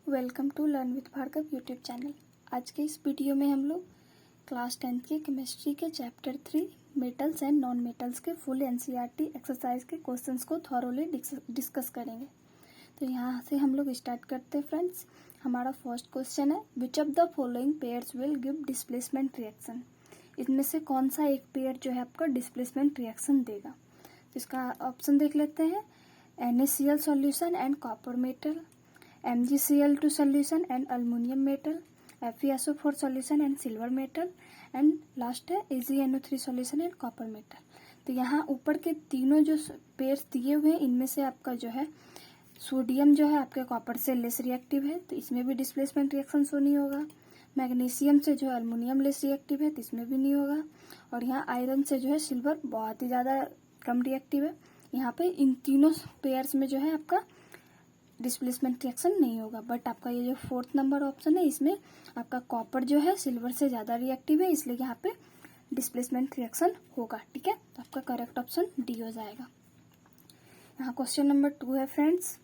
Welcome to learn with Bhargav YouTube channel. आज के इस वीडियो में हम लोग क्लास 10th के केमिस्ट्री के chapter 3 metals and non metals के फुल एनसीईआरटी एक्सरसाइज के क्वेश्चंस को थॉरोली डिस्कस करेंगे। तो यहाँ से हम लोग स्टार्ट करते हैं फ्रेंड्स। हमारा फर्स्ट क्वेश्चन है, which of the following pairs will give displacement reaction. इसमें से कौन सा एक पेयर जो है आपका डिस्प्लेसमेंट रिएक्शन देगा। तो इसका ऑप्शन देख लेते हैं, NaCl solution and copper metal, MgCl2 solution and aluminum metal, FeSO4 solution and silver metal, and last है AgNO3 solution and copper metal। तो यहाँ ऊपर के तीनों जो पेयर्स दिए हुए हैं इनमें से आपका जो है सोडियम जो है आपके कॉपर से लेस रिएक्टिव है, तो इसमें भी डिस्प्लेसमेंट रिएक्शन शो नहीं होगा। मैग्नीशियम से जो है अल्मोनियम लेस रिएक्टिव है, तो इसमें भी नहीं होगा। और यहाँ आयरन से जो है सिल्वर बहुत ही ज़्यादा कम रिएक्टिव है। यहाँ पे इन तीनों पेयर्स में जो है आपका डिस्प्लेसमेंट रिएक्शन नहीं होगा। बट आपका ये जो फोर्थ नंबर ऑप्शन है इसमें आपका कॉपर जो है सिल्वर से ज़्यादा रिएक्टिव है, इसलिए यहाँ पे डिस्प्लेसमेंट रिएक्शन होगा। ठीक है, तो आपका करेक्ट ऑप्शन डी हो जाएगा। यहाँ क्वेश्चन नंबर 2 है friends,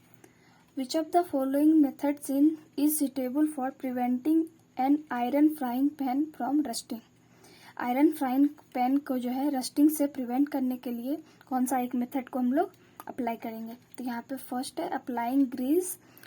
which of the following methods is suitable for preventing an iron frying pan from rusting. Iron frying pan को जो है रस्टिंग से प्रिवेंट करने के लिए कौन सा एक मेथड को हम लोग अप्लाई करेंगे। तो यहाँ पे फर्स्ट है अप्लाइंग ग्रीस,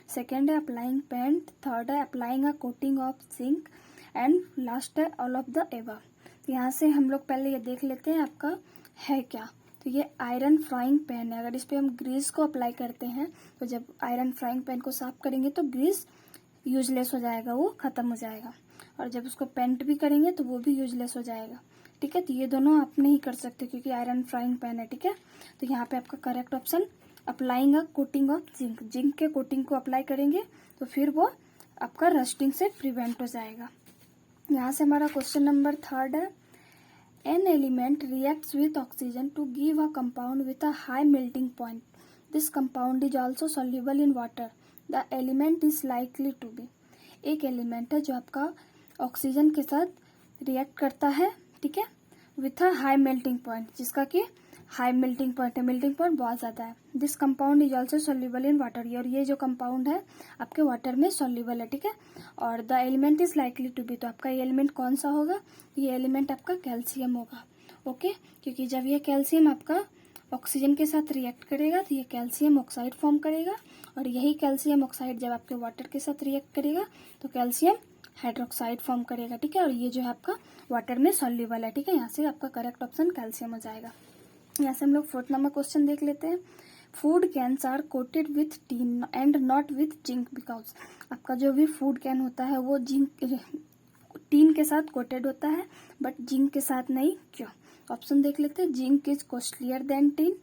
सेकेंड है अप्लाइंग पेंट, थर्ड है applying a coating of zinc and last है ऑल ऑफ द एबव। तो यहाँ से हम लोग पहले ये देख लेते हैं आपका है क्या। तो ये आयरन फ्राइंग पैन है, अगर इस पर हम ग्रीस को अप्लाई करते हैं तो जब आयरन फ्राइंग पैन को साफ करेंगे तो ग्रीस यूजलेस हो जाएगा, वो खत्म हो जाएगा। और जब उसको पेंट भी करेंगे तो वो भी यूजलेस हो जाएगा। ठीक है, तो ये दोनों आप नहीं कर सकते क्योंकि आयरन फ्राइंग पैन है। ठीक है, तो यहाँ पे आपका correct option applying a coating of zinc, zinc के कोटिंग को अप्लाई करेंगे तो फिर वो आपका रस्टिंग से प्रिवेंट हो जाएगा। यहाँ से हमारा क्वेश्चन नंबर 3 है, an element reacts with oxygen to give a compound with a high melting point, this compound is also soluble in water, the element is likely to be. एक element है जो आपका ऑक्सीजन के साथ react करता है, ठीक है, with a high melting point, जिसका कि हाई मेल्टिंग पॉइंट है, मेल्टिंग पॉइंट बहुत ज़्यादा है। This compound is also soluble in water, और ये जो कंपाउंड है आपके वाटर में सॉल्युबल है। ठीक है, और the element is likely to be, तो आपका ये एलिमेंट कौन सा होगा, ये एलिमेंट आपका कैल्शियम होगा। ओके, क्योंकि जब ये कैल्शियम आपका ऑक्सीजन के साथ रिएक्ट करेगा तो ये कैल्शियम ऑक्साइड फॉर्म करेगा, और यही कैल्शियम ऑक्साइड जब आपके वाटर के साथ रिएक्ट करेगा तो कैल्शियम हाइड्रोक्साइड फॉर्म करेगा। ठीक है, और ये जो है आपका वाटर में सॉल्युबल है। ठीक है, यहाँ से आपका करेक्ट ऑप्शन कैल्शियम हो जाएगा। यहाँ से हम लोग 4th नंबर क्वेश्चन देख लेते हैं, food cans are coated with tin and not with zinc because. आपका जो भी फूड कैन होता है वो जिंक टीन के साथ कोटेड होता है बट जिंक के साथ नहीं, क्यों। ऑप्शन देख लेते हैं, zinc is costlier than tin,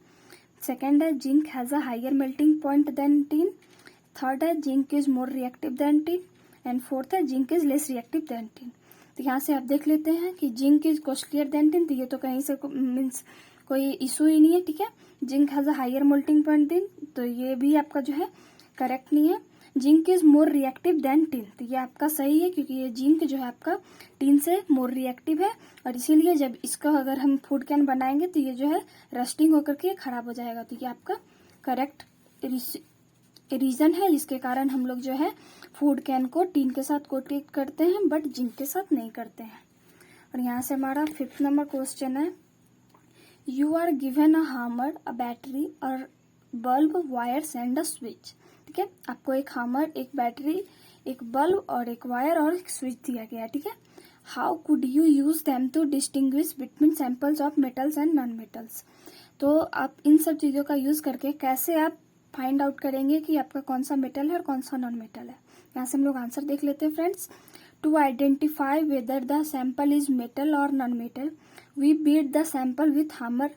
second है zinc has a higher melting point than tin, third है zinc is more reactive than tin, and fourth है zinc is less reactive than tin. तो यहाँ से आप देख लेते हैं कि zinc is costlier than tin, तो ये तो कहीं से मीन्स कोई इशू ही नहीं है। ठीक है, zinc has a higher melting point tin, तो ये भी आपका जो है करेक्ट नहीं है। Zinc is more reactive than tin, तो ये आपका सही है क्योंकि ये जिंक जो है आपका टीन से मोर रिएक्टिव है, और इसीलिए जब इसका अगर हम फूड कैन बनाएंगे तो ये जो है रस्टिंग होकर के खराब हो जाएगा। तो ये आपका करेक्ट रीजन है जिसके कारण हम लोग जो है फूड कैन को टीन के साथ कोटेड करते हैं बट जिंक के साथ नहीं करते हैं। और यहाँ से हमारा 5th नंबर क्वेश्चन है, you are given a hammer, a battery और bulb, wires and a switch. ठीक है, आपको एक हैमर, एक बैटरी, एक बल्ब और एक वायर और एक स्विच दिया गया है। ठीक है, how could you use them to distinguish between samples of metals and non metals. तो आप इन सब चीज़ों का यूज करके कैसे आप फाइंड आउट करेंगे कि आपका कौन सा मेटल है और कौन सा नॉन मेटल है। यहाँ से हम लोग आंसर देख लेते हैं friends, to identify whether the sample is metal और non metal we beat the sample with hammer,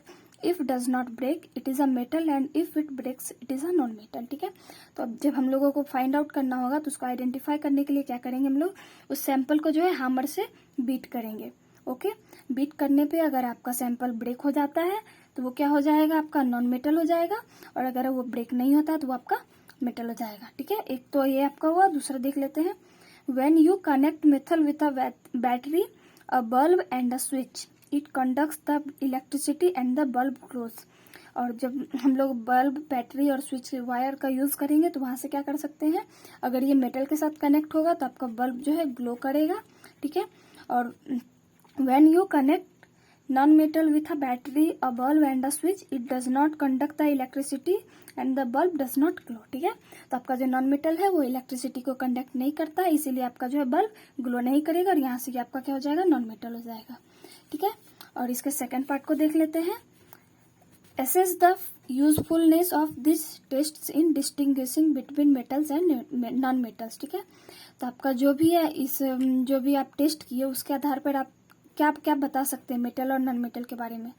if does not break it is a metal and if it breaks it is a non metal. ठीक है, तो अब जब हम लोगों को find out करना होगा तो उसको आइडेंटिफाई करने के लिए क्या करेंगे, हम लोग उस सैंपल को जो है हैमर से बीट करेंगे। ओके, बीट करने पे अगर आपका सैंपल ब्रेक हो जाता है तो वो क्या हो जाएगा, आपका नॉन मेटल हो जाएगा, और अगर वो ब्रेक नहीं होता तो वो आपका मेटल हो जाएगा। ठीक है, एक तो ये आपका हुआ, दूसरा देख लेते हैं, when you connect metal with a battery, a bulb and a switch, it conducts the electricity and the bulb glows. और जब हम लोग बल्ब, बैटरी और स्विच वायर का यूज़ करेंगे तो वहाँ से क्या कर सकते हैं, अगर ये मेटल के साथ कनेक्ट होगा तो आपका बल्ब जो है ग्लो करेगा, ठीक है। और when you connect non metal with a battery, a bulb and a switch, it does not conduct the electricity and the bulb does not glow, ठीक है। तो आपका जो नॉन मेटल है वो इलेक्ट्रिसिटी को कंडक्ट नहीं करता, इसीलिए आपका जो है बल्ब ग्लो नहीं करेगा और यहाँ से आपका क्या हो जाएगा, नॉन मेटल हो जाएगा, ठीक है। और इसके सेकेंड पार्ट को देख लेते हैं। Assess the usefulness of these tests in distinguishing between metals and non metals, ठीक है। तो आपका जो भी है, इस जो भी आप टेस्ट किए उसके आधार पर आप क्या क्या बता सकते हैं मेटल और नॉन मेटल के बारे में।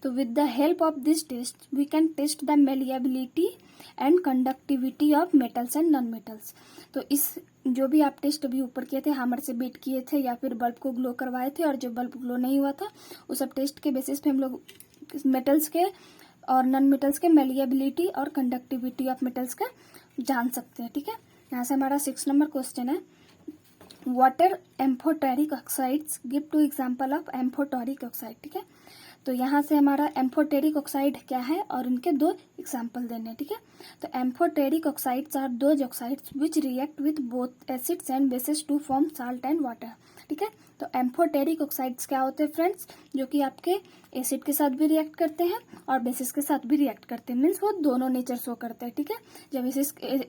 तो with the help of this test we can test the malleability and conductivity of metals and non metals. तो इस जो भी आप टेस्ट अभी ऊपर किए थे, हैमर से बीट किए थे या फिर बल्ब को ग्लो करवाए थे और जो बल्ब ग्लो नहीं हुआ था, उस सब टेस्ट के बेसिस पे हम लोग मेटल्स के और नॉन मेटल्स के मेलिएबिलिटी और कंडक्टिविटी ऑफ मेटल्स का जान सकते हैं, ठीक है। यहाँ से हमारा 6 नंबर क्वेश्चन है, water amphoteric oxides give 2 example of amphoteric oxide, ठीक है। तो यहाँ से हमारा एम्फोटेरिक ऑक्साइड क्या है और उनके 2 एग्जाम्पल देने, ठीक है। तो amphoteric oxides are those oxides which react with both acids and bases to form salt and water, ठीक है। तो एम्फोटेरिक ऑक्साइड्स क्या होते हैं फ्रेंड्स, जो कि आपके एसिड के साथ भी रिएक्ट करते हैं और बेसिस के साथ भी रिएक्ट करते हैं, मीन्स वो दोनों नेचर शो करते हैं, ठीक है। जब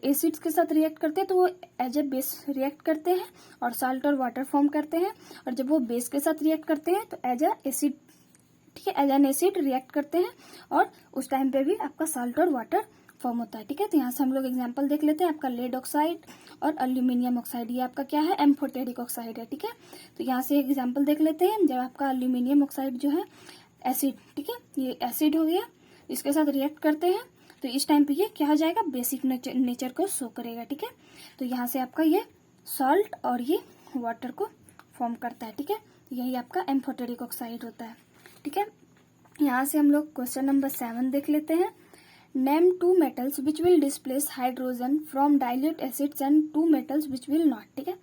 एसिड्स के साथ रिएक्ट करते हैं तो वो एज ए बेस रिएक्ट करते हैं और साल्ट और वाटर फॉर्म करते हैं, और जब वो बेस के साथ रिएक्ट करते हैं तो एज ए एसिड, ठीक है, एज एन एसिड रिएक्ट करते हैं और उस टाइम पे भी आपका साल्ट और वाटर फॉर्म होता है, ठीक है। तो यहाँ से हम लोग एग्जांपल देख लेते हैं, आपका लेड ऑक्साइड और एल्यूमिनियम ऑक्साइड, ये आपका क्या है, एम्फोटेरिक ऑक्साइड है, ठीक है। तो यहाँ से एग्जांपल देख लेते हैं, जब आपका एल्यूमिनियम ऑक्साइड जो है एसिड, ठीक है, ये एसिड हो गया, इसके साथ रिएक्ट करते हैं तो इस टाइम पे ये क्या हो जाएगा, बेसिक नेचर को शो करेगा, ठीक है। तो यहाँ से आपका ये सॉल्ट और ये वाटर को फॉर्म करता है, ठीक है। तो यही आपका एम्फोटेरिक ऑक्साइड होता है, ठीक है। यहाँ से हम लोग क्वेश्चन नंबर 7 देख लेते हैं। Name 2 metals which will displace hydrogen from dilute acids and 2 metals which will not, ठीक है।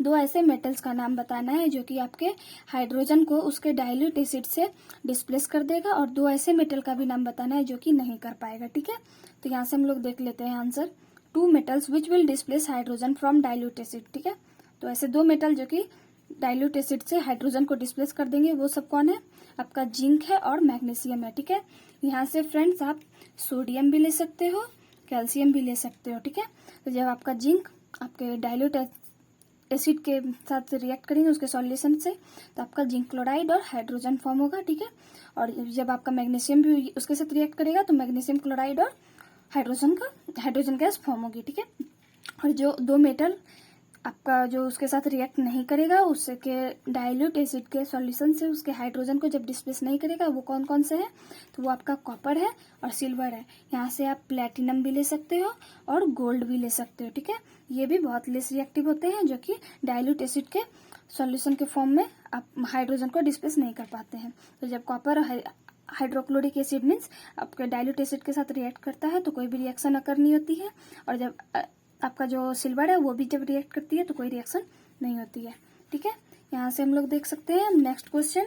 2 ऐसे मेटल्स का नाम बताना है जो कि आपके हाइड्रोजन को उसके डाइल्यूट एसिड से डिस्प्लेस कर देगा, और 2 ऐसे मेटल का भी नाम बताना है जो कि नहीं कर पाएगा, ठीक है। तो यहाँ से हम लोग देख लेते हैं answer, 2 metals which will displace hydrogen from dilute acid, ठीक है। तो ऐसे 2 मेटल जो कि डाइल्यूट एसिड से हाइड्रोजन को डिस्प्लेस कर देंगे, वो सब कौन है, आपका जिंक है और मैग्नीशियम है, ठीक है। यहाँ से फ्रेंड्स आप सोडियम भी ले सकते हो, कैल्शियम भी ले सकते हो, ठीक है। तो जब आपका जिंक आपके डाइल्यूट एसिड के साथ रिएक्ट करेंगे उसके सॉल्यूशन से, तो आपका जिंक क्लोराइड और हाइड्रोजन फॉर्म होगा, ठीक है। और जब आपका मैग्नीशियम भी उसके साथ रिएक्ट करेगा तो मैग्नीशियम क्लोराइड और हाइड्रोजन गैस फॉर्म होगी, ठीक है। और जो 2 मेटल आपका जो उसके साथ रिएक्ट नहीं करेगा, उसके डाइल्यूट एसिड के सॉल्यूशन से उसके हाइड्रोजन को जब डिस्प्लेस नहीं करेगा, वो कौन कौन से हैं, तो वो आपका कॉपर है और सिल्वर है। यहाँ से आप प्लेटिनम भी ले सकते हो और गोल्ड भी ले सकते हो, ठीक है। ये भी बहुत लेस रिएक्टिव होते हैं, जो कि डाइल्यूट एसिड के सॉल्यूशन के फॉर्म में आप हाइड्रोजन को डिस्प्लेस नहीं कर पाते हैं। तो जब कॉपर हाइड्रोक्लोरिक एसिड मीन्स आपके डाइल्यूट एसिड के साथ रिएक्ट करता है तो कोई भी रिएक्शन अकर नहीं होती है, और जब आपका जो सिल्वर है वो भी जब रिएक्ट करती है तो कोई रिएक्शन नहीं होती है, ठीक है। यहाँ से हम लोग देख सकते हैं next question,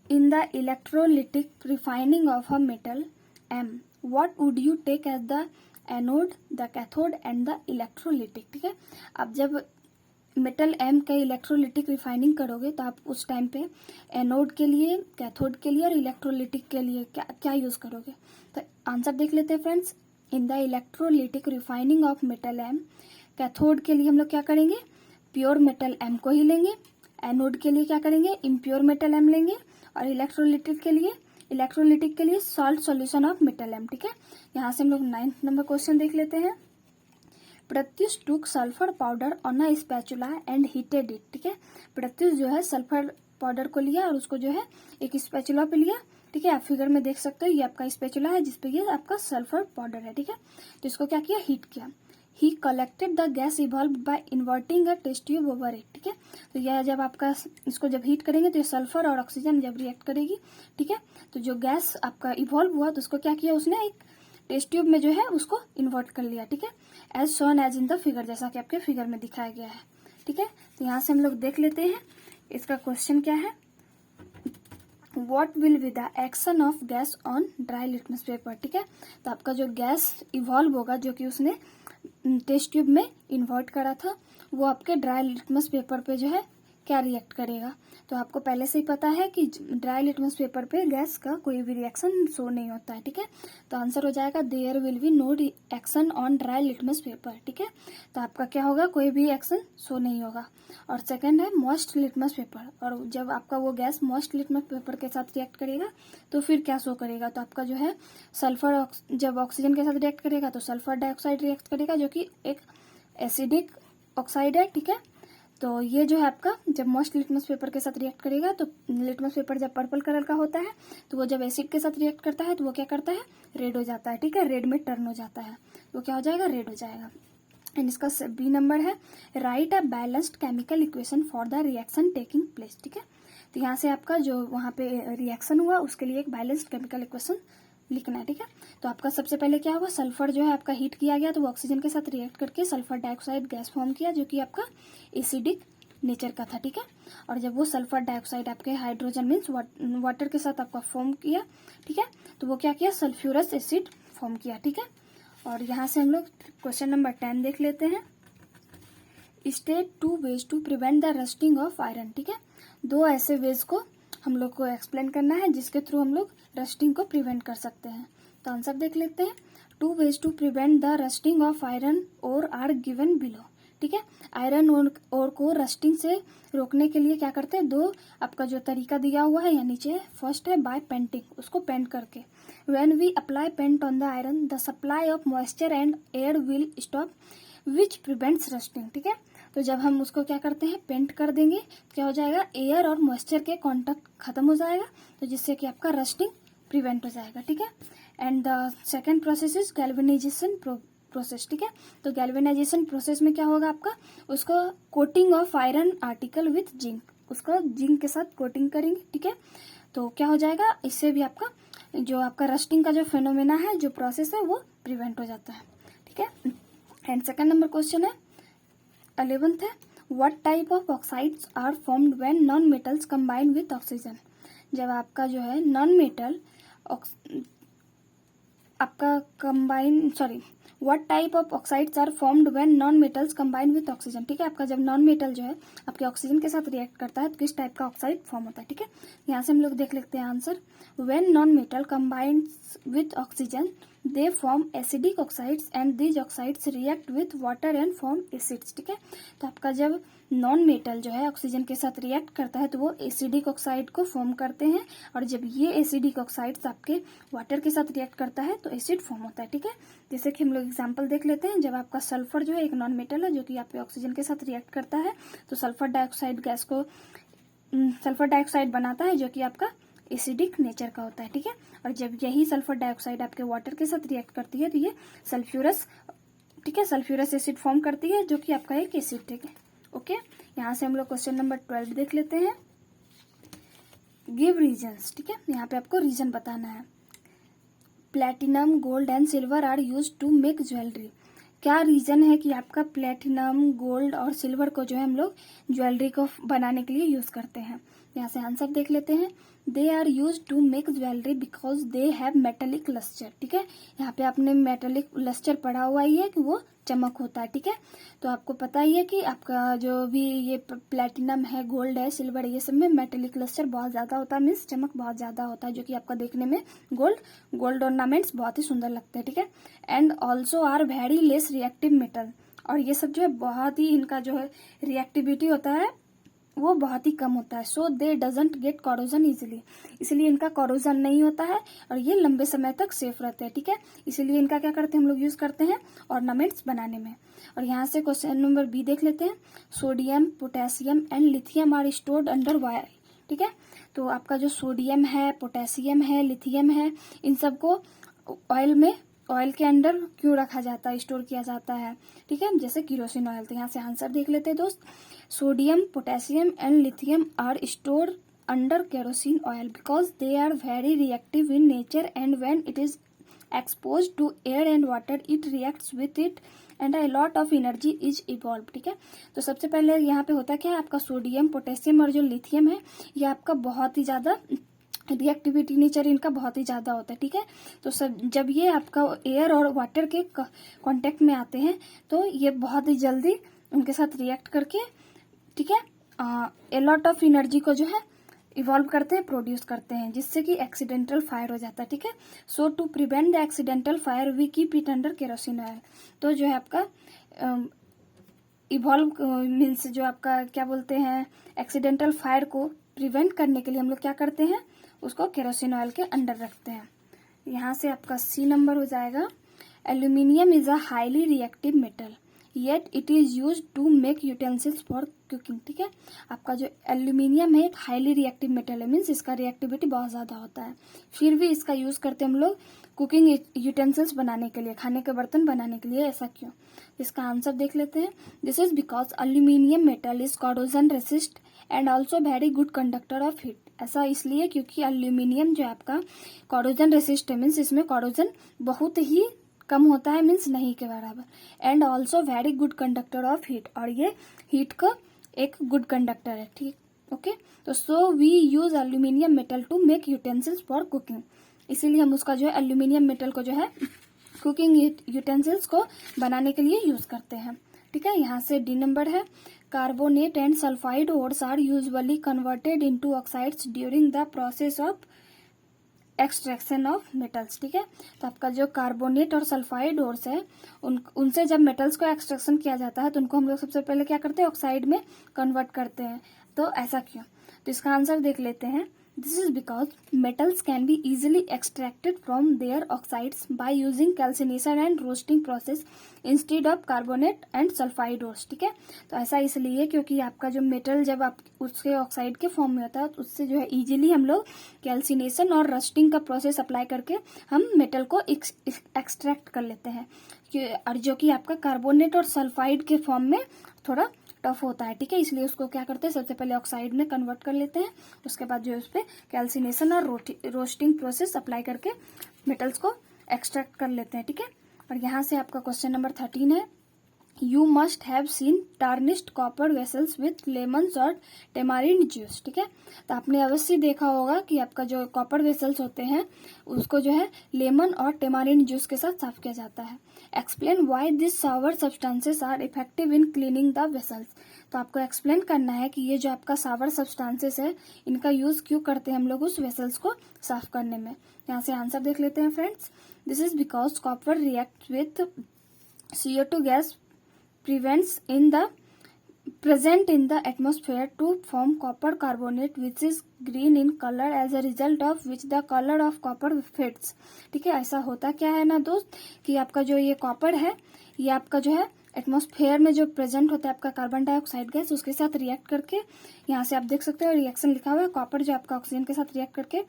in the electrolytic refining of a metal M what would you take as the anode, the cathode and the electrolytic, ठीक है। अब जब मेटल एम का इलेक्ट्रोलिटिक रिफाइनिंग करोगे तो आप उस टाइम पे एनोड के लिए, कैथोड के लिए और इलेक्ट्रोलिटिक के लिए क्या क्या यूज करोगे। तो आंसर देख लेते हैं friends, in the electrolytic refining of metal M, cathode के लिए हम लोग क्या करेंगे, प्योर मेटल एम को ही लेंगे, एनोड के लिए क्या करेंगे, इम्प्योर मेटल एम लेंगे, और इलेक्ट्रोलिटिक के लिए salt solution of metal M, ठीक है। यहाँ से हम लोग 9th नंबर क्वेश्चन देख लेते हैं। प्रत्युष टूक sulphur powder on a spatula and heated it, ठीक है। प्रत्युष जो है सल्फर पाउडर को लिया और उसको जो है एक स्पैचुला पे लिया, ठीक है। आप फिगर में देख सकते हो, ये आपका स्पैचुला है जिसपे ये आपका सल्फर पाउडर है, ठीक है। तो इसको क्या किया, हीट किया। He collected the gas evolve by inverting a test tube over it, ठीक है। तो यह जब आपका इसको जब हीट करेंगे तो ये सल्फर और ऑक्सीजन जब रिएक्ट करेगी, ठीक है, तो जो गैस आपका इवॉल्व हुआ तो उसको क्या किया, उसने एक टेस्ट ट्यूब में जो है उसको इन्वर्ट कर लिया, ठीक है, as shown as in the figure, जैसा कि आपके फिगर में दिखाया गया है, ठीक है। तो यहाँ से हम लोग देख लेते हैं इसका क्वेश्चन क्या है। What will be the action of gas on dry litmus paper, ठीक है। तो आपका जो गैस इवॉल्व होगा जो कि उसने टेस्ट ट्यूब में इन्वर्ट करा था, वो आपके ड्राई लिटमस पेपर पे जो है क्या रिएक्ट करेगा। तो आपको पहले से ही पता है कि ड्राई लिटमस पेपर पे गैस का कोई भी रिएक्शन शो नहीं होता है, ठीक है। तो आंसर हो जाएगा there will be no reaction on dry litmus paper, ठीक है। तो आपका क्या होगा, कोई भी एक्शन शो नहीं होगा। और सेकंड है मॉइस्ट लिटमस पेपर, और जब आपका वो गैस मॉइस्ट लिटमस पेपर के साथ रिएक्ट करेगा तो फिर क्या शो करेगा, तो आपका जो है सल्फर, जब ऑक्सीजन के साथ रिएक्ट करेगा तो सल्फर डाइऑक्साइड रिएक्ट करेगा जो कि एक एसिडिक ऑक्साइड है, ठीक है। तो ये जो है आपका जब मॉइस्ट लिटमस पेपर के साथ रिएक्ट करेगा तो लिटमस पेपर जब पर्पल कलर का होता है तो वो जब एसिड के साथ रिएक्ट करता है तो वो क्या करता है, रेड हो जाता है, ठीक है, रेड में टर्न हो जाता है, वो क्या हो जाएगा, रेड हो जाएगा। एंड इसका बी नंबर है right a balanced chemical equation for the reaction taking place, ठीक है। तो यहाँ से आपका जो वहाँ पे रिएक्शन हुआ उसके लिए एक बैलेंस्ड केमिकल इक्वेशन लिखना है, ठीक है। तो आपका सबसे पहले क्या हुआ, सल्फर जो है आपका हीट किया गया तो वो ऑक्सीजन के साथ रिएक्ट करके सल्फर डाइऑक्साइड गैस फॉर्म किया जो कि आपका एसिडिक नेचर का था, ठीक है। और जब वो सल्फर डाइऑक्साइड आपके हाइड्रोजन मीन्स वाटर के साथ आपका फॉर्म किया, ठीक है, तो वो क्या किया, सल्फ्यूरस एसिड फॉर्म किया, ठीक है। और यहाँ से हम लोग क्वेश्चन नंबर 10 देख लेते हैं। State 2 ways to prevent the rusting of iron, ठीक है। दो ऐसे वेज को हम लोग को एक्सप्लेन करना है जिसके थ्रू हम लोग रस्टिंग को प्रिवेंट कर सकते हैं। तो आंसर देख लेते हैं। 2 ways to prevent the rusting of iron और आर गिवन बिलो, ठीक है। आयरन और को रस्टिंग से रोकने के लिए क्या करते हैं, दो आपका जो तरीका दिया हुआ है या नीचे, फर्स्ट है बाय पेंटिंग, उसको पेंट करके। When we apply paint on the iron the supply of moisture and air will stop which prevents rusting, ठीक है। तो जब हम उसको क्या करते हैं, पेंट कर देंगे, क्या हो जाएगा, एयर और मॉइस्चर के कांटेक्ट खत्म हो जाएगा, तो जिससे कि आपका रस्टिंग प्रिवेंट हो जाएगा, ठीक है। And the second process is galvanisation process, ठीक है। तो गैल्वेनाइजेशन प्रोसेस में क्या होगा आपका, उसको coating of iron article with zinc, उसको जिंक के साथ कोटिंग करेंगे, ठीक है। तो क्या हो जाएगा, इससे भी आपका जो आपका रस्टिंग का जो फेनोमेना है, जो प्रोसेस है, वो प्रिवेंट हो जाता है, ठीक है। एंड सेकंड नंबर क्वेश्चन है 11th है what type of oxides are formed when non metals combine with oxygen. जब आपका जो है नॉन मेटल आपका what type of oxides are formed when non metals combine with oxygen, ठीक है। आपका जब नॉन मेटल जो है आपके ऑक्सीजन के साथ रिएक्ट करता है तो किस टाइप का ऑक्साइड फॉर्म होता है, ठीक है। यहाँ से हम लोग देख लेते हैं answer. When non metal combines with oxygen they form acidic oxides and these oxides react with water and form acids, ठीक है। तो आपका जब नॉन मेटल जो है ऑक्सीजन के साथ रिएक्ट करता है तो वो एसिडिक ऑक्साइड को फॉर्म करते हैं, और जब ये एसिडिक ऑक्साइड्स आपके वाटर के साथ रिएक्ट करता है तो एसिड फॉर्म होता है, ठीक है। जैसे कि हम लोग एग्जांपल देख लेते हैं। जब आपका सल्फर जो है एक नॉन मेटल है जो कि आपके ऑक्सीजन के साथ रिएक्ट करता है तो सल्फर डाइऑक्साइड गैस को सल्फर डाइऑक्साइड बनाता है जो कि आपका एसिडिक नेचर का होता है, ठीक है। और जब यही सल्फर डाइऑक्साइड आपके वाटर के साथ रिएक्ट करती है तो ये सल्फ्यूरस, ठीक है, सल्फ्यूरस एसिड फॉर्म करती है जो कि आपका एक एसिड, ठीक है, ओके। यहाँ से हम लोग क्वेश्चन नंबर 12 देख लेते हैं। गिव रीजन्स, ठीक है, यहाँ पे आपको रीजन बताना है। Platinum, gold and silver are use to make jewellery. क्या रीजन है कि आपका प्लेटिनम, गोल्ड और सिल्वर को जो है हम लोग ज्वेलरी को बनाने के लिए यूज करते हैं। यहाँ से आंसर देख लेते हैं। They are use to make jewellery because they have metallic lustre, ठीक है। यहाँ पे आपने मेटेलिक लस्टर पढ़ा हुआ ही है कि वो चमक होता है, ठीक है। तो आपको पता ही है कि आपका जो भी ये प्लेटिनम है, गोल्ड है, सिल्वर है, ये सब में मेटेलिक लस्टर बहुत ज्यादा होता है, मीन्स चमक बहुत ज्यादा होता है, जो कि आपका देखने में गोल्ड ऑर्नामेंट्स बहुत ही सुंदर लगते हैं, ठीक है। And also are very less reactive metal, और ये सब जो है बहुत ही इनका जो है रिएक्टिविटी होता है वो बहुत ही कम होता है। So they doesn't get corrosion easily, इसलिए इनका कॉरोजन नहीं होता है और ये लंबे समय तक सेफ रहते हैं, ठीक है। इसलिए इनका क्या करते हैं हम लोग यूज करते हैं ऑर्नामेंट्स बनाने में। और यहाँ से क्वेश्चन नंबर बी देख लेते हैं। Sodium, potassium and lithium are stored under wire, ठीक है। तो आपका जो सोडियम है, पोटेशियम है, लिथियम है, इन सबको ऑयल के अंदर क्यों रखा जाता है, स्टोर किया जाता है, ठीक है, जैसे किरोसिन ऑयल। तो यहाँ से आंसर देख लेते हैं दोस्त। Sodium, potassium and lithium are store under kerosene oil because they are very reactive in nature and when it is expose to air and water it reacts with it and a lot of energy is evolve, ठीक है। तो सबसे पहले यहाँ पे होता क्या है, आपका सोडियम, पोटेशियम और जो लिथियम है ये आपका बहुत ही ज्यादा रिएक्टिविटी नेचर इनका बहुत ही ज़्यादा होता है, ठीक है। तो सब जब ये आपका एयर और वाटर के कांटेक्ट में आते हैं तो ये बहुत ही जल्दी उनके साथ रिएक्ट करके, ठीक है, ए लॉट ऑफ एनर्जी को जो है इवॉल्व करते हैं, प्रोड्यूस करते हैं, जिससे कि एक्सीडेंटल फायर हो जाता है, ठीक है। So to prevent the accidental fire we keep it under kerosene oil. तो जो है आपका इवॉल्व मीन्स जो आपका क्या बोलते हैं, एक्सीडेंटल फायर को प्रिवेंट करने के लिए हम लोग क्या करते हैं, उसको केरोसिन ऑयल के अंडर रखते हैं। यहाँ से आपका सी नंबर हो जाएगा। Aluminium is a highly reactive metal yet it is use to make utensils for cooking, ठीक है। आपका जो एल्यूमिनियम है एक हाईली रिएक्टिव मेटल है, मीन्स इसका रिएक्टिविटी बहुत ज़्यादा होता है, फिर भी इसका यूज़ करते हैं हम लोग कुकिंग यूटेंसिल्स बनाने के लिए, खाने के बर्तन बनाने के लिए। ऐसा क्यों? इसका आंसर देख लेते हैं। This is because aluminium metal is corrosion resist and also very good conductor of heat. ऐसा इसलिए क्योंकि एल्यूमिनियम जो आपका कॉरोजन रेसिस्ट है, मीन्स इसमें कॉरोजन बहुत ही कम होता है, मीन्स नहीं के बराबर, and also very good conductor of heat, और ये हीट का एक गुड कंडक्टर है, ठीक, ओके। तो so we use aluminium metal to make utensils for cooking, इसीलिए हम उसका जो है एल्यूमिनियम मेटल को जो है कुकिंग यूटेंसिल्स को बनाने के लिए यूज करते हैं, ठीक है। यहाँ से डी नंबर है। Carbonate and sulphide ores are usually converted into oxides during the process of extraction of metals, ठीक है। तो आपका जो कार्बोनेट और सल्फाइड ओर्स है उनसे जब मेटल्स को एक्सट्रैक्शन किया जाता है तो उनको हम लोग सबसे पहले क्या करते हैं, ऑक्साइड में कन्वर्ट करते हैं। तो ऐसा क्यों? तो इसका आंसर देख लेते हैं। This is because metals can be easily extracted from their oxides by using calcination and roasting process instead of carbonate and sulphide ores, ठीक है। तो ऐसा इसलिए क्योंकि आपका जो मेटल जब आप उसके ऑक्साइड के फॉर्म में होता है तो उससे जो है इजीली हम लोग कैल्सिनेशन और रस्टिंग का प्रोसेस अप्लाई करके हम मेटल को एक्सट्रैक्ट कर लेते हैं, और जो कि आपका कार्बोनेट और सल्फाइड के फॉर्म में थोड़ा टफ होता है, ठीक है। इसलिए उसको क्या करते हैं, सबसे पहले ऑक्साइड में कन्वर्ट कर लेते हैं, उसके बाद जो है उस पर कैल्सिनेशन और रोस्टिंग प्रोसेस अप्लाई करके मेटल्स को एक्सट्रैक्ट कर लेते हैं, ठीक है। और यहाँ से आपका क्वेश्चन नंबर 13 है। You must have seen tarnished copper vessels with lemons और टेमारिंड जूस, ठीक है। तो आपने अवश्य देखा होगा कि आपका जो कॉपर वेसल्स होते हैं उसको जो है लेमन और टेमारिंड जूस के साथ साफ किया जाता है। Explain why this sour substances are effective in cleaning the vessels. तो आपको एक्सप्लेन करना है कि ये जो आपका सावर सब्सटेंसेस है इनका यूज क्यों करते हैं हम लोग उस वेसल्स को साफ करने में। यहाँ से आंसर देख लेते हैं friends. This is because copper react with CO2 gas present in the atmosphere to form copper carbonate which is green in color, as a result of which the color of copper fades, ठीक है। ऐसा होता क्या है ना दोस्त कि आपका जो ये कॉपर है ये आपका जो है एटमॉस्फेयर में जो प्रेजेंट होता है आपका कार्बन डाइऑक्साइड गैस उसके साथ रिएक्ट करके, यहाँ से आप देख सकते हो रिएक्शन लिखा हुआ है, कॉपर जो आपका ऑक्सीजन के साथ रिएक्ट करके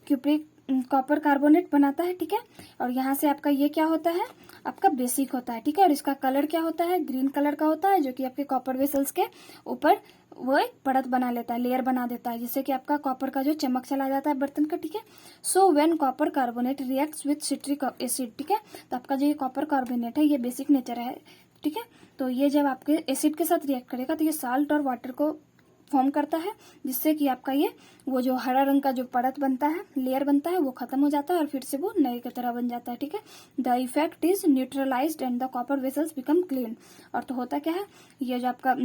क्यूप्रिक कॉपर कार्बोनेट बनाता है, ठीक है। और यहाँ से आपका ये क्या होता है, आपका बेसिक होता है, ठीक है। और इसका कलर क्या होता है, ग्रीन कलर का होता है, जो कि आपके कॉपर वेसल्स के ऊपर वो एक परत बना लेता है, लेयर बना देता है, जिससे कि आपका कॉपर का जो चमक चला जाता है बर्तन का, ठीक है। So when copper carbonate reacts with citric acid, ठीक है। तो आपका जो ये कॉपर कार्बोनेट है ये बेसिक नेचर है, ठीक है। तो ये जब आपके एसिड के साथ रिएक्ट करेगा तो ये साल्ट और वाटर को फॉर्म करता है, जिससे कि आपका ये वो जो हरा रंग का जो परत बनता है, लेयर बनता है, वो खत्म हो जाता है और फिर से वो नए की तरह बन जाता है, ठीक है। The effect is neutralised and the copper vessels become clean. और तो होता क्या है, ये जो आपका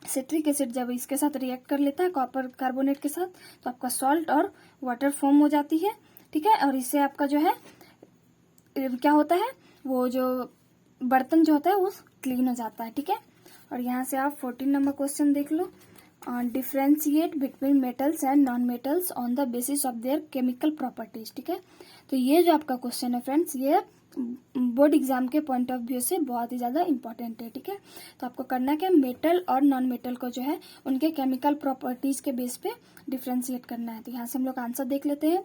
सिट्रिक एसिड जब इसके साथ रिएक्ट कर लेता है कॉपर कार्बोनेट के साथ तो आपका सॉल्ट और वाटर फॉर्म हो जाती है, ठीक है। और इससे आपका जो है क्या होता है, वो जो बर्तन जो होता है वो क्लीन हो जाता है, ठीक है। और यहाँ से आप 14 नंबर क्वेश्चन देख लो। Differentiate between metals and non metals on the basis of their chemical properties, ठीक है। तो ये जो आपका क्वेश्चन है फ्रेंड्स ये बोर्ड एग्जाम के पॉइंट ऑफ व्यू से बहुत ही ज्यादा इंपॉर्टेंट है, ठीक है। तो आपको करना क्या, मेटल और नॉन मेटल को जो है उनके केमिकल प्रॉपर्टीज के बेस पे डिफ्रेंशिएट करना है। तो यहाँ से हम लोग आंसर देख लेते हैं।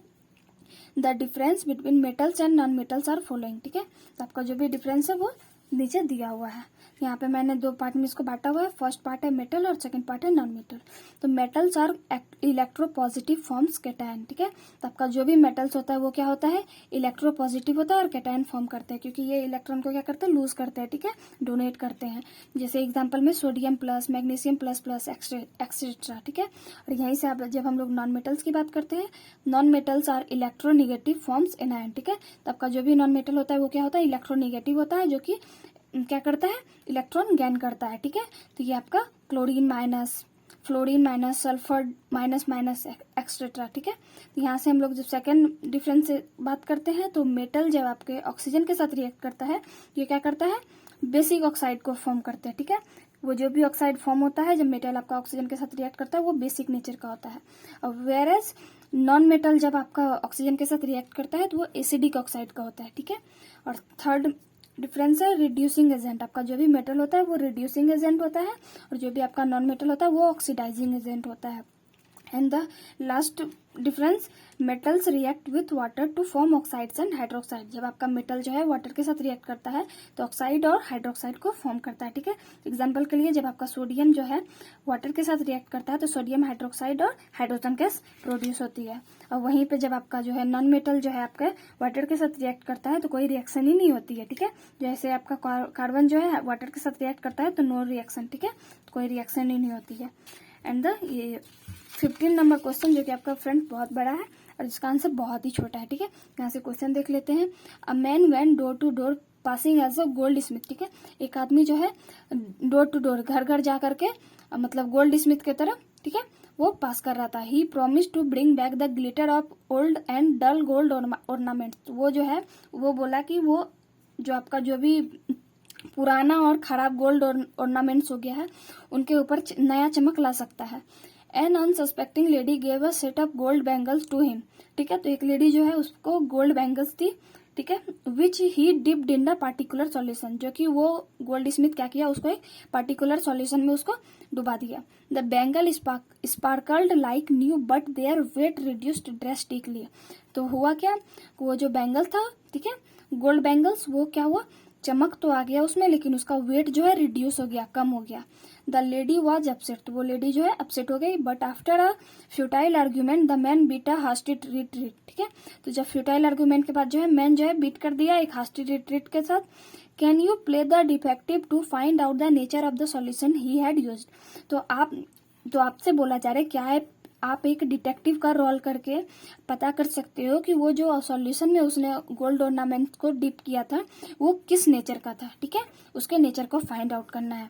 The difference between metals and non metals are following, ठीक है। तो आपका जो भी डिफरेंस है वो नीचे दिया हुआ है। यहाँ पे मैंने दो पार्ट में इसको बांटा हुआ है, फर्स्ट पार्ट है मेटल और सेकंड पार्ट है नॉन मेटल। तो metals are electropositive forms cation, ठीक है। तो आपका जो भी मेटल्स होता है वो क्या होता है, इलेक्ट्रोपॉजिटिव होता है और कैटायन फॉर्म करते हैं, क्योंकि ये इलेक्ट्रॉन को क्या करते हैं, लूज करते हैं, ठीक है, डोनेट करते हैं। जैसे एग्जाम्पल में sodium plus, magnesium plus plus etcetera, ठीक है। और यहीं से आप जब हम लोग नॉन मेटल्स की बात करते हैं, non metals are electronegative forms anion, ठीक है। तो आपका जो भी नॉन मेटल होता है वो क्या होता है, इलेक्ट्रोनिगेटिव होता है, जो कि क्या करता है, इलेक्ट्रॉन गेन करता है, ठीक है। तो ये आपका chlorine minus, fluorine minus, sulphur minus minus etcetera, ठीक है। तो यहाँ से हम लोग जब सेकेंड डिफरेंस से बात करते हैं, तो मेटल जब आपके ऑक्सीजन के साथ रिएक्ट करता है, ये क्या करता है, बेसिक ऑक्साइड को फॉर्म करते हैं, ठीक है। वो जो भी ऑक्साइड फॉर्म होता है जब मेटल आपका ऑक्सीजन के साथ रिएक्ट करता है वो बेसिक नेचर का होता है। और वेयर एज नॉन मेटल जब आपका ऑक्सीजन के साथ रिएक्ट करता है तो वो एसिडिक ऑक्साइड का होता है, ठीक है। और थर्ड डिफरेंस है रिड्यूसिंग एजेंट। आपका जो भी मेटल होता है वो रिड्यूसिंग एजेंट होता है और जो भी आपका नॉन मेटल होता है वो ऑक्सीडाइजिंग एजेंट होता है। And the last difference, metals react with water to form oxides and hydroxide. जब आपका मेटल जो है वाटर के साथ रिएक्ट करता है तो ऑक्साइड और हाइड्रोक्साइड को फॉर्म करता है, ठीक है। एग्जांपल के लिए जब आपका सोडियम जो है वाटर के साथ रिएक्ट करता है तो सोडियम हाइड्रोक्साइड और हाइड्रोजन गैस प्रोड्यूस होती है। और वहीं पे जब आपका जो है नॉन मेटल जो है आपका वाटर के साथ रिएक्ट करता है तो कोई रिएक्शन ही नहीं होती है, ठीक है। जैसे आपका कार्बन जो है वाटर के साथ रिएक्ट करता है तो नो रिएक्शन, ठीक है, तो कोई रिएक्शन ही नहीं होती है। एंड द ये 15 नंबर क्वेश्चन जो कि आपका फ्रेंड बहुत बड़ा है और इसका आंसर बहुत ही छोटा है, ठीक है। यहाँ से क्वेश्चन देख लेते हैं। A man went door to door passing as a goldsmith, ठीक है। एक आदमी जो है डोर टू डोर, घर घर जा करके मतलब गोल्ड स्मिथ की तरफ, ठीक है, वो पास कर रहा था। He promise to bring back the glitter of old and dull gold ornament. वो जो है वो बोला कि वो जो आपका जो भी पुराना और खराब गोल्ड ऑर्नामेंट्स हो गया है उनके ऊपर नया चमक ला सकता है। An unsuspecting lady gave a set of gold bangles to him, ठीक है। तो एक लेडी जो है उसको गोल्ड बैंगल्स थी, ठीक है, which he dipped in the particular solution, जो कि वो गोल्ड स्मिथ क्या किया, उसको एक पार्टिकुलर सॉल्यूशन में उसको डुबा दिया। The bangle sparkled like new but their weight reduced drastically. तो हुआ क्या, वो जो बैंगल था, ठीक है, गोल्ड बैंगल्स, वो क्या हुआ, चमक तो आ गया उसमें लेकिन उसका वेट जो है रिड्यूस हो गया, कम हो गया। द लेडी वॉज अपसेट, तो वो लेडी जो है अपसेट हो गई। But after a futile argument the man beat a hasty retreat, ठीक है। तो जब फ्यूटाइल आर्ग्यूमेंट के बाद जो है मैन जो है बीट कर दिया एक हास्टी रिट्रीट के साथ। Can you play the defective to find out the nature of the solution he had used. तो आपसे बोला जा रहा है क्या है, आप एक डिटेक्टिव का रोल करके पता कर सकते हो कि वो जो सॉल्यूशन में उसने गोल्ड ऑर्नामेंट को डिप किया था वो किस नेचर का था, ठीक है, उसके नेचर को फाइंड आउट करना है।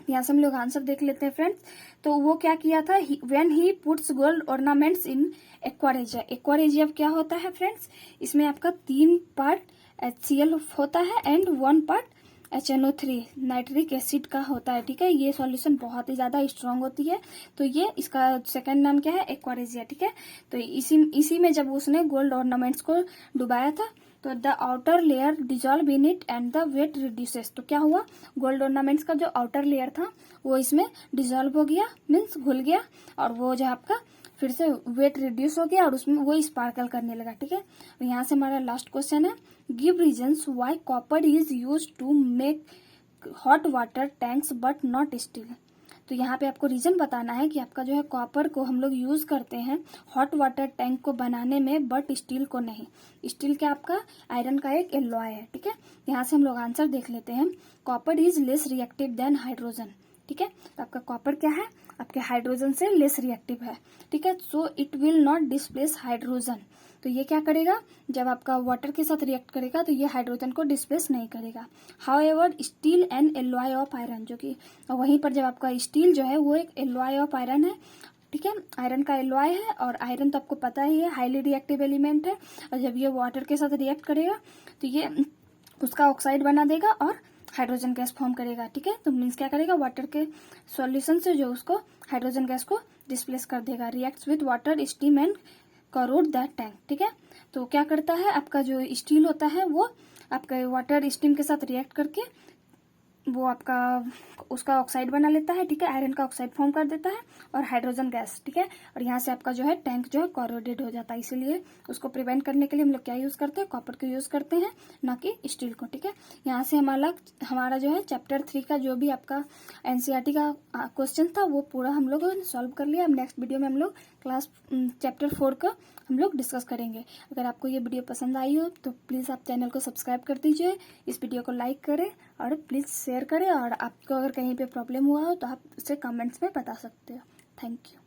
यहाँ से हम लोग आंसर देख लेते हैं फ्रेंड्स। तो वो क्या किया था, when he puts gold ornaments in aqua regia. Aqua regia क्या होता है फ्रेंड्स, इसमें आपका 3 पार्ट HCl होता है and 1 part HNO3 nitric acid का होता है, ठीक है। ये सॉल्यूशन बहुत ही ज्यादा स्ट्रांग होती है। तो ये इसका सेकंड नाम क्या है, एक्वारेजिया, ठीक है। तो इसी में जब उसने गोल्ड ऑर्नामेंट्स को डुबाया था तो the outer layer dissolve in it and the weight reduces. तो क्या हुआ, गोल्ड ऑर्नामेंट्स का जो आउटर लेयर था वो इसमें डिजॉल्व हो गया, मीन्स घुल गया, और वो जो आपका फिर से वेट रिड्यूस हो गया और उसमें वो स्पार्कल करने लगा, ठीक है। यहाँ से हमारा लास्ट क्वेश्चन है, give reasons why copper is used to make hot water tanks but not steel. तो यहाँ पे आपको रीजन बताना है कि आपका जो है कॉपर को हम लोग यूज करते हैं हॉट वाटर टैंक को बनाने में बट स्टील को नहीं। स्टील क्या आपका आयरन का एक एलॉय है, ठीक है। यहाँ से हम लोग आंसर देख लेते हैं। Copper is less reactive then hydrogen, ठीक है। तो आपका कॉपर क्या है, आपके हाइड्रोजन से लेस रिएक्टिव है, ठीक है। So it will not displace hydrogen. तो ये क्या करेगा, जब आपका वाटर के साथ रिएक्ट करेगा तो ये हाइड्रोजन को डिस्प्लेस नहीं करेगा। However steel and alloy of iron, जो कि वहीं पर जब आपका स्टील जो है वो एक एलॉय ऑफ आयरन है, ठीक है, आयरन का एलॉय है। और आयरन तो आपको पता ही है हाईली रिएक्टिव एलिमेंट है, और जब ये वाटर के साथ रिएक्ट करेगा तो ये उसका ऑक्साइड बना देगा और हाइड्रोजन गैस फॉर्म करेगा, ठीक है। तो मीन्स क्या करेगा, वाटर के सॉल्यूशन से जो उसको हाइड्रोजन गैस को डिस्प्लेस कर देगा। Reacts with water steam and crore that tank, ठीक है। तो क्या करता है, आपका जो स्टील होता है वो आपका वाटर स्टीम के साथ रिएक्ट करके वो आपका उसका ऑक्साइड बना लेता है, ठीक है, आयरन का ऑक्साइड फॉर्म कर देता है और हाइड्रोजन गैस, ठीक है। और यहाँ से आपका जो है टैंक जो है कॉरोडेड हो जाता है, इसीलिए उसको प्रिवेंट करने के लिए हम लोग क्या यूज़ करते हैं, कॉपर को यूज़ करते हैं, ना कि स्टील को, ठीक है। यहाँ से हमारा जो है चैप्टर 3 का जो भी आपका एनसीईआरटी का क्वेश्चन था वो पूरा हम लोग सॉल्व कर लिया। अब नेक्स्ट वीडियो में हम लोग चैप्टर 4 का हम लोग डिस्कस करेंगे। अगर आपको ये वीडियो पसंद आई हो तो प्लीज़ आप चैनल को सब्सक्राइब कर दीजिए, इस वीडियो को लाइक करें और प्लीज़ शेयर करें। और आपको अगर कहीं पे प्रॉब्लम हुआ हो तो आप उसे कमेंट्स में बता सकते हो। Thank you.